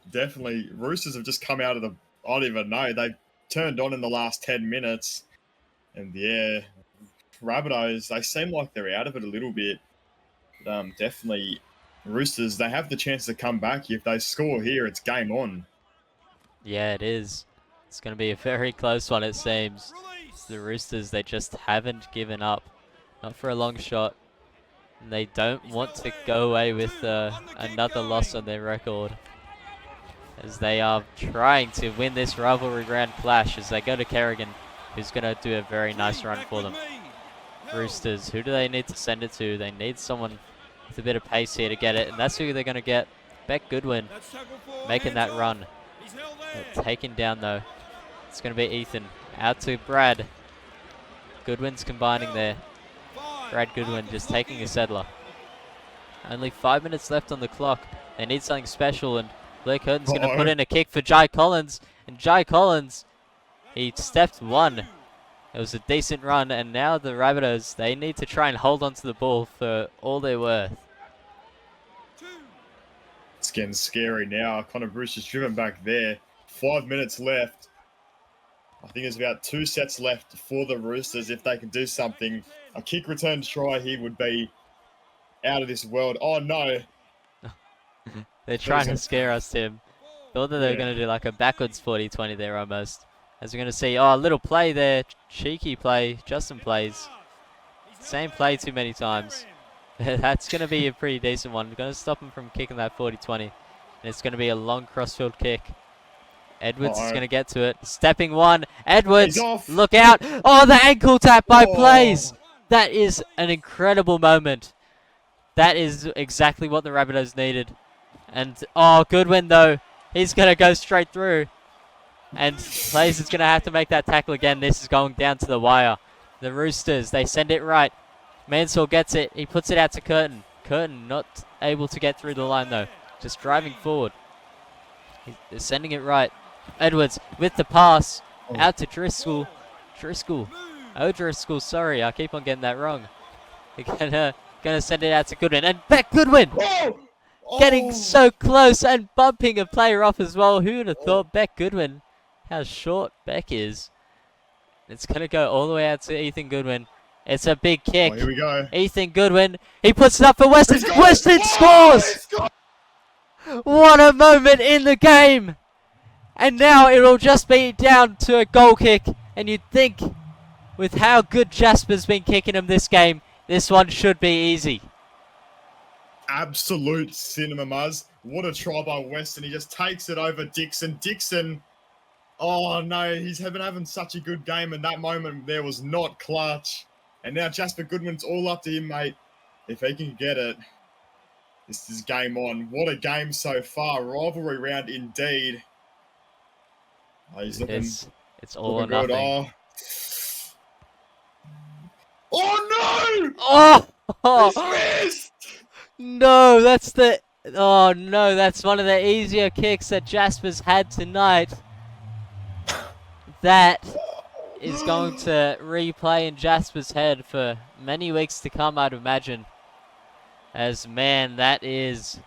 definitely. Roosters have just come out of the, I don't even know, they've turned on in the last 10 minutes. And yeah, Rabbitohs, they seem like they're out of it a little bit. But, definitely, Roosters, they have the chance to come back. If they score here, it's game on. Yeah, it is. It's going to be a very close one, it seems. The Roosters, they just haven't given up. Not for a long shot. And they don't want to go away with another loss on their record. As they are trying to win this rivalry round clash as they go to Kerrigan, who's going to do a very nice run for them. Roosters, who do they need to send it to? They need someone with a bit of pace here to get it, and that's who they're going to get. Beck Goodwin making that run. Taken down though. It's going to be Ethan. Out to Brad. Goodwin's combining there. Brad Goodwin just taking a settler. Only 5 minutes left on the clock. They need something special, and Blair Curtin's going to put in a kick for Jai Collins. And Jai Collins, he stepped one. It was a decent run, and now the Rabbitohs, they need to try and hold on to the ball for all they're worth. It's getting scary now. Connor Bruce is driven back there. 5 minutes left. I think there's about 2 sets left for the Roosters. If they can do something, a kick return try here would be out of this world. Oh, no. They're trying to scare us, Tim. Thought that they were going to do like a backwards 40-20 there almost. As we're going to see, a little play there. Cheeky play. Justin plays. Same play too many times. That's going to be a pretty decent one. We're going to stop him from kicking that 40-20. And it's going to be a long crossfield kick. Edwards is going to get to it. Stepping one. Edwards, look out. Oh, the ankle tap by Plays. That is an incredible moment. That is exactly what the Rabbitohs needed. And, Goodwin, though. He's going to go straight through. And Plays is going to have to make that tackle again. This is going down to the wire. The Roosters, they send it right. Mansour gets it. He puts it out to Curtin. Curtin not able to get through the line, though. Just driving forward. He's sending it right. Edwards with the pass. Out to Driscoll. Driscoll, sorry. I keep on getting that wrong. They're gonna send it out to Goodwin. And Beck Goodwin! Getting so close and bumping a player off as well. Who would have thought Beck Goodwin, how short Beck is. It's going to go all the way out to Ethan Goodwin. It's a big kick. Here we go. Ethan Goodwin. He puts it up for Weston. Weston scores! What a moment in the game! And now it'll just be down to a goal kick. And you'd think, with how good Jasper's been kicking him this game, this one should be easy. Absolute cinema, Muzz. What a try by Weston. He just takes it over Dixon. Dixon, oh no, he's been having such a good game, and that moment there was not clutch. And now Jasper Goodwin's all up to him, mate. If he can get it, this is game on. What a game so far. Rivalry round indeed. Oh, he's looking, it's all or good. nothing. Oh no! Oh! He's missed! No, that's the... Oh no, that's one of the easier kicks that Jasper's had tonight. That is going to replay in Jasper's head for many weeks to come, I'd imagine. As, man, that is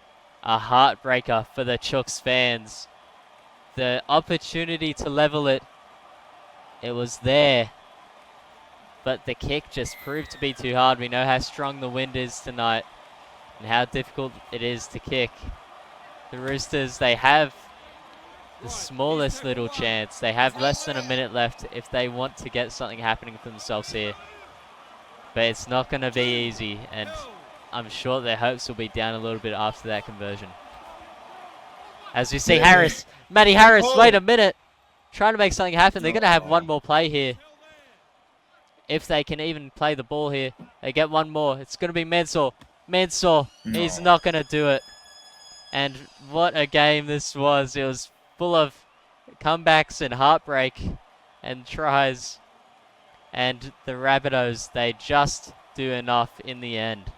a heartbreaker for the Chooks fans. The opportunity to level it, it was there. But the kick just proved to be too hard. We know how strong the wind is tonight and how difficult it is to kick. The Roosters, they have the smallest little chance. They have less than a minute left if they want to get something happening for themselves here. But it's not going to be easy, and I'm sure their hopes will be down a little bit after that conversion. As we see Harris, Matty Harris, wait a minute. Trying to make something happen. They're going to have one more play here. If they can even play the ball here. They get one more. It's going to be Mensah. Mensah, he's not going to do it. And what a game this was. It was full of comebacks and heartbreak and tries. And the Rabbitohs, they just do enough in the end.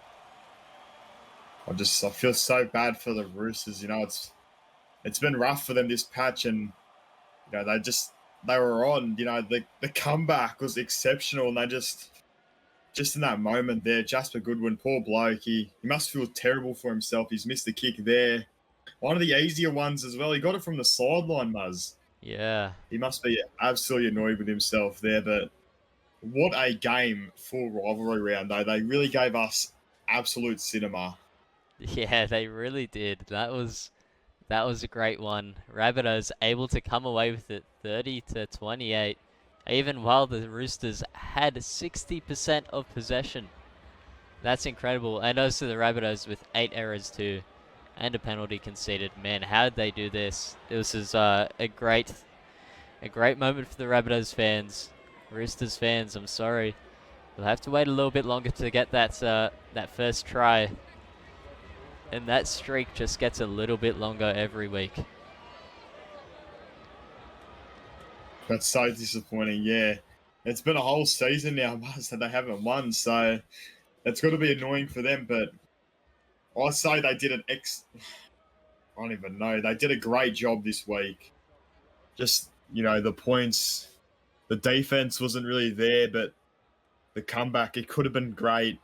I feel so bad for the Roosters. You know, it's been rough for them this patch, and you know they were on. You know, the comeback was exceptional, and they just in that moment there, Jasper Goodwin, poor bloke, he must feel terrible for himself. He's missed the kick there. One of the easier ones as well. He got it from the sideline, Muzz. Yeah. He must be absolutely annoyed with himself there, but what a game for rivalry round, though. They really gave us absolute cinema. Yeah, they really did. That was a great one. Rabbitohs able to come away with it 30-28, even while the Roosters had 60% of possession. That's incredible. And also the Rabbitohs with 8 errors too, and a penalty conceded. Man, how did they do this? This is a great moment for the Rabbitohs fans. Roosters fans, I'm sorry. You'll have to wait a little bit longer to get that first try. And that streak just gets a little bit longer every week. That's so disappointing, yeah. It's been a whole season now, Muzz, that they haven't won, so it's got to be annoying for them, but I say they did I don't even know. They did a great job this week. Just, you know, the points, the defense wasn't really there, but the comeback, it could have been great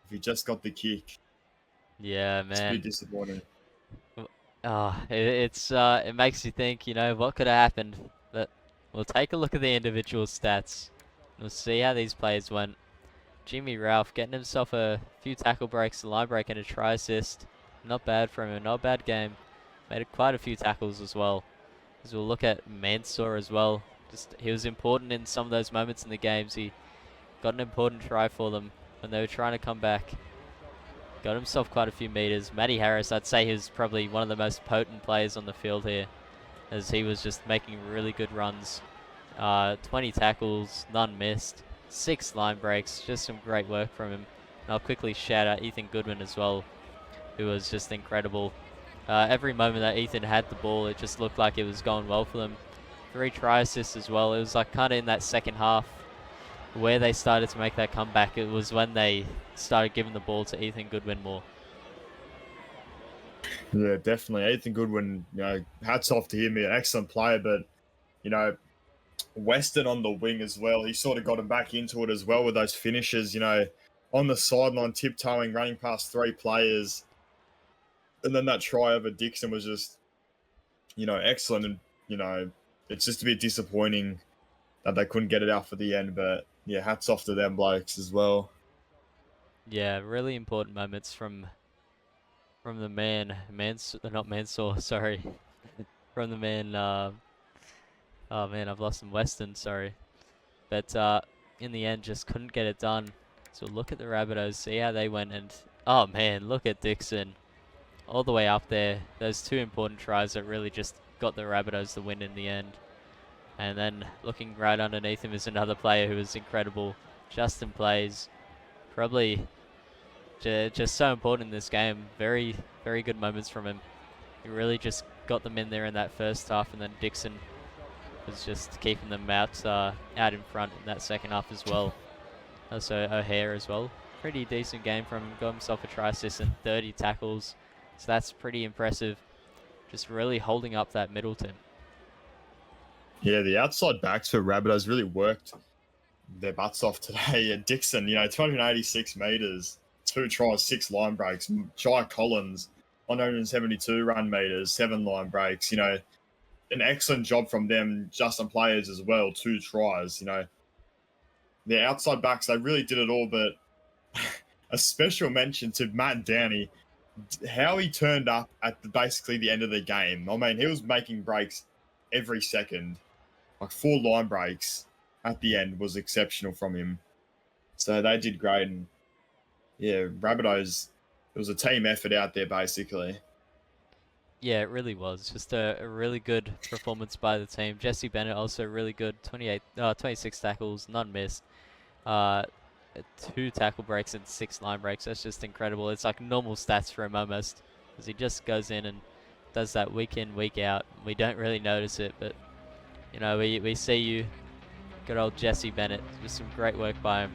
if he just got the kick. Yeah, man. It's a bit disappointing. It makes you think, you know, what could have happened. But we'll take a look at the individual stats. We'll see how these players went. Jimmy Ralph getting himself a few tackle breaks, a line break, and a try assist. Not bad from him, not a bad game. Made quite a few tackles as well. As we'll look at Mansour as well. He was important in some of those moments in the games. He got an important try for them when they were trying to come back. Got himself quite a few meters. Matty Harris, I'd say he was probably one of the most potent players on the field here, as he was just making really good runs. 20 tackles, none missed, 6 line breaks, just some great work from him. And I'll quickly shout out Ethan Goodwin as well, who was just incredible. Every moment that Ethan had the ball, it just looked like it was going well for them. 3 try assists as well. It was like kind of in that second half where they started to make that comeback. It was when they started giving the ball to Ethan Goodwin more. Yeah, definitely. Ethan Goodwin, you know, hats off to him. He's an excellent player, but, you know, Weston on the wing as well. He sort of got him back into it as well with those finishes, you know, on the sideline, tiptoeing, running past 3 players. And then that try over Dixon was just, you know, excellent. And, you know, it's just a bit disappointing that they couldn't get it out for the end. But, yeah, hats off to them blokes as well. Yeah, really important moments from from the not Mansour, sorry. From the man, oh man, I've lost him, Weston, sorry. But in the end, just couldn't get it done. So look at the Rabbitohs, see how they went, and oh man, look at Dixon. All the way up there. Those 2 important tries that really just got the Rabbitohs the win in the end. And then looking right underneath him is another player who was incredible. Justin Plays. Probably just so important in this game. Very, very good moments from him. He really just got them in there in that first half, and then Dixon was just keeping them out in front in that second half as well. Also O'Hare as well. Pretty decent game from him. Got himself a try assist and 30 tackles. So that's pretty impressive. Just really holding up that Middleton. Yeah, the outside backs for Rabbitohs really worked their butts off today. And Dixon, 286 metres, 2 tries, 6 line breaks. Jai Collins, 172 run metres, 7 line breaks. An excellent job from them. Justin Players as well, 2 tries. The outside backs, they really did it all. But a special mention to Matt Downey, how he turned up at basically the end of the game. I mean, he was making breaks every second. Like 4 line breaks at the end was exceptional from him. So they did great. And yeah, Rabbitohs, it was a team effort out there basically. Yeah, it really was. Just a really good performance by the team. Jesse Bennett also really good. 26 tackles, none missed. 2 tackle breaks and 6 line breaks. That's just incredible. It's like normal stats for him almost, because he just goes in and does that week in, week out. We don't really notice it, but we see you. Good old Jesse Bennett. Just some great work by him.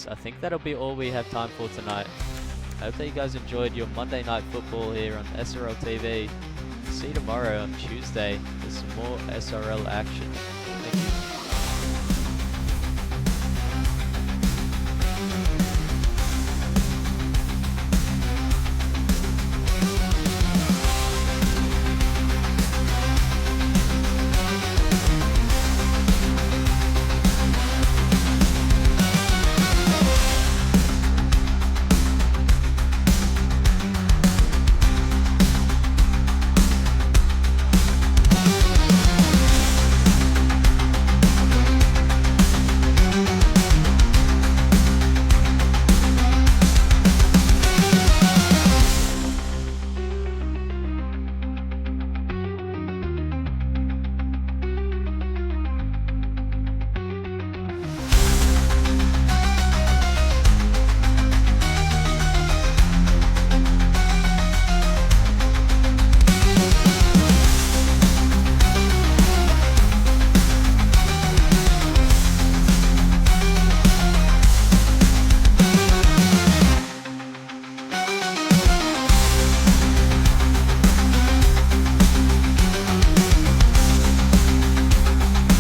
I think that'll be all we have time for tonight. I hope that you guys enjoyed your Monday Night Football here on SRL TV. See you tomorrow on Tuesday for some more SRL action.